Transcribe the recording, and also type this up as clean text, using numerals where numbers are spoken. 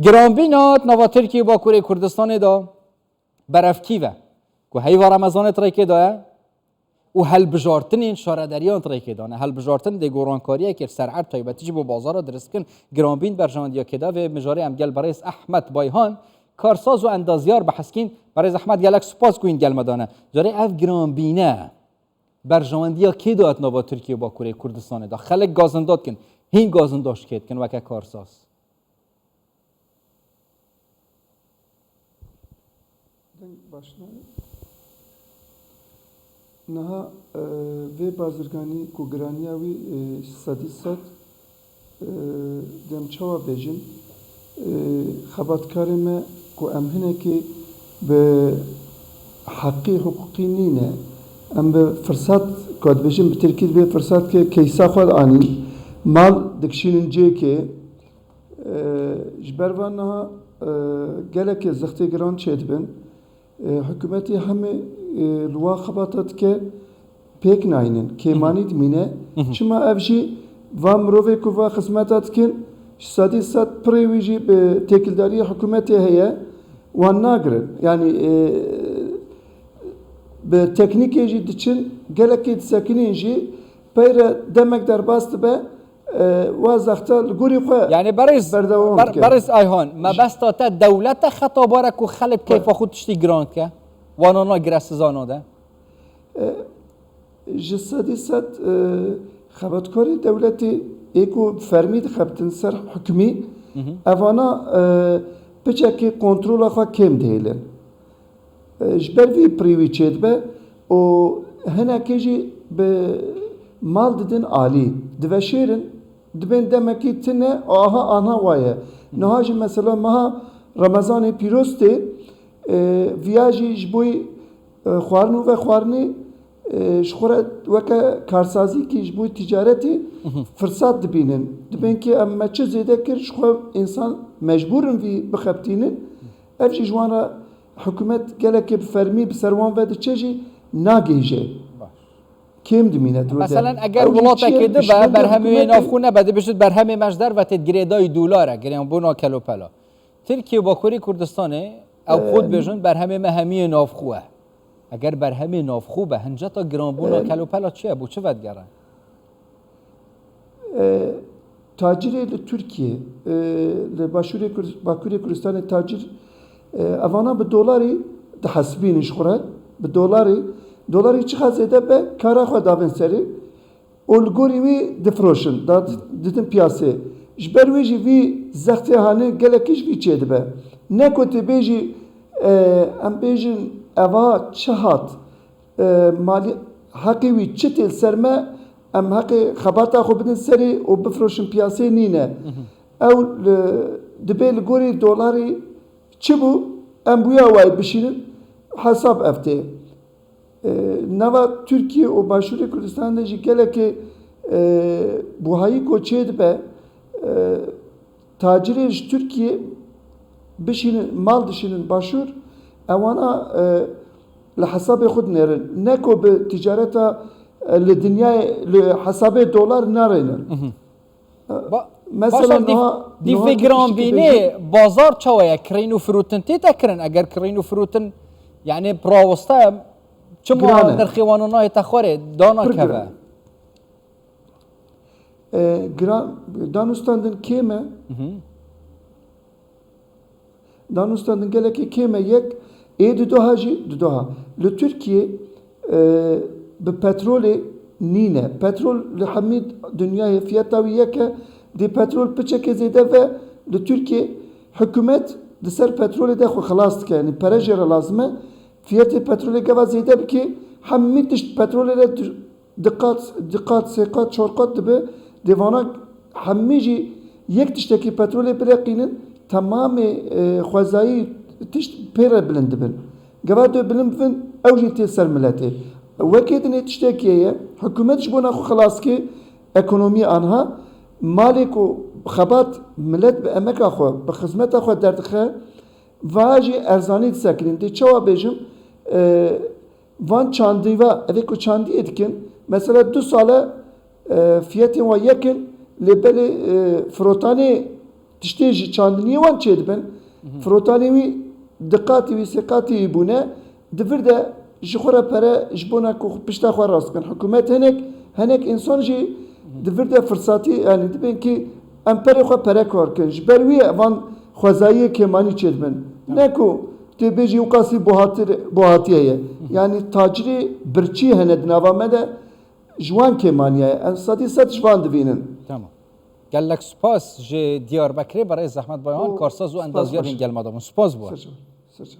گرانبینات نوا ترکیه با کوره کردستان دا برفکی و که هیوا رمضان ترکیه دا و هل بجارتن شاردریان ترکیه دانه هل بجارتن دی گورانکاریه که سرعت تایبتیج با بازار درست کن گرانبین برجاندیا کدا و مجاری امگل برایس احمد بایهان کارساز و اندازیار بحسکین برای احمد گلک سپاس کوین گل مدانه جاری اف گرانبینه برجاندیا کدا ات نوا ترکیه با کوره کردستان دا خلق گازنداد کن هین گازنداش کد کن وکه کارساز başına naha ve bazırgani ku graniya wî sedî sed dem çawa bêjin xebatkarê me ku em hinekî bi heqî huquqî nîne em bi firsat ku dibêjin bi Tirkî vê firsat ke keysa xwe anîn mal dikişînin cêkê ji ber van niha gelekê zextê giran çêdibin hükümeti hemi luwa xebatat ke pek naynin kêmanî dimîne çima ev jî va mirovê ku va xizmeta dikin sadî sed pirê wî jî bi têkildariya hikûmetê heye wan nagirin yani bi teknîkê jî diçin gelekê disekinîn jî peyre demek derbas dibe wa zexta li gorî xwe yani beriz ayhan mebesta te dewleta xetabare ku xelek keyfa xwe tiştî giran ke wanana giresizana de ji sedî sed xebatkarê dewletê ê ku fermî dixebitin ser hikmî evana piçekê kontrola xwe kêm dihêlin ji ber vî pirî wî çêdibe û hinekê jî bi mal didin alî diveşêrin dibên demekî tune aha anha waye niha jî mesela meha Ramazanê pîroz tê viya jî ji bo xwarin û vexwarinê ji xwe re weke karsazîkî ji bo tîcaretê firsat dibînin dibên ki em me çi zêde kir ji xwe însan mecbûrin vî bixebitînin ev jî ji wan re hikûmet gelekê bi fermî bi ser wan ve diçe jî nagêje kêm dimîne mesela eger welatekê dibe berhemê navxwe nebe dibêjit berhemê me ji derve tê girêdayî dolar e girêbûna kelopela Tirkiye Bakurê Kurdistanê ew xwe dibêjin berhemê me hemiyê navxwe e eger berhemê navxwe be hinceta giranbûna kelopela çi ye bû çi vedgere tacirê li Tirkiye li Bakurê Kurdistanê tacir evana bi dolarî dihesibînin ji xwe re bi dolarî çi xezêde be kara xwe davin serê û li gorî wî difroşin didin piyasê ji ber wê jî vî zextê hanê gelekî ji vî çêdibe ne ku tê bêjî em bêjin eva çi hat malî heqê wî çi tê li ser me em heqê xebata xwe bidin serê û bifroşin piyasê nîne ew dibe li gorî dolarî çi bû em bûya wayê bişînin hesab ev tê nava Türkiye û Başûrê Kurdistanê de jî gelekê buhayî ku çêdibe tacirê ji Tirkiye bişînin mal dişînin başûr ewana li hesabê xwe dinêrin ne ku bi tîcareta li dinyayê li hesabê dolar narênin mesela dîvê giranbînê bazar çawa ye kirîn û firûtin tê tekirin eger kirîn û firûtin yani pirawista çima nirxê wan nayê te xwarê dana keve danûstandin kêm e danûstandin gelekî kêm e yek ê didoha jî didoha li Tirkiye bi petrolê nîne petrol li hemî dunyayê fiyata wî yek e dê petrol piçekê zêde ve li Tirkiye hikûmet di ser petrolê de xwe xilas dike yani pere jê re lazim e fiyatê petrolê geva zêde bike hemî tişt petrolê re diqat sêqat çorqat dibe devana hemî jî yek tiştekî petrolê bireqînin temamê xwezayî tişt pê re bilind dibin geva de bilind bibin ew jî tê ser miletê wekê dinê tiştekî ye hikûmet ji bona xwe xilas ke ekonomî anha malê ku xebat millet bi emeka xwe bi xizmeta xwe derdixe va jî erzanî disekirin dê çawa bêjim van çandîva evê ku çandiyê dikin mesela 2 sale fiyatên wa yekin lê belê firotanê tiştê jî çandiniye wan çêdibin firotanê wî diqatî wî seqatî wî bûne divir de ji xwe re pere ji bona ku pişta xwe rast bikin hikûmet hinek însan jî divir de firsatî yani dibên ki em perê xwe perekvar kin ji ber wî van xwezayiyê kêmanî çêdibin ne ku tê bêjî wqasî buhatiye ye yani tacirê birçî hene di nava me de ji wan kêmaniye ye em sedî sed ji wan dibînin. Tamam. Gelek spas ji Diyarbekirê berê zehmet bayan karsaz û endaziyarên gelma dabûn. Spas bû. Serçe.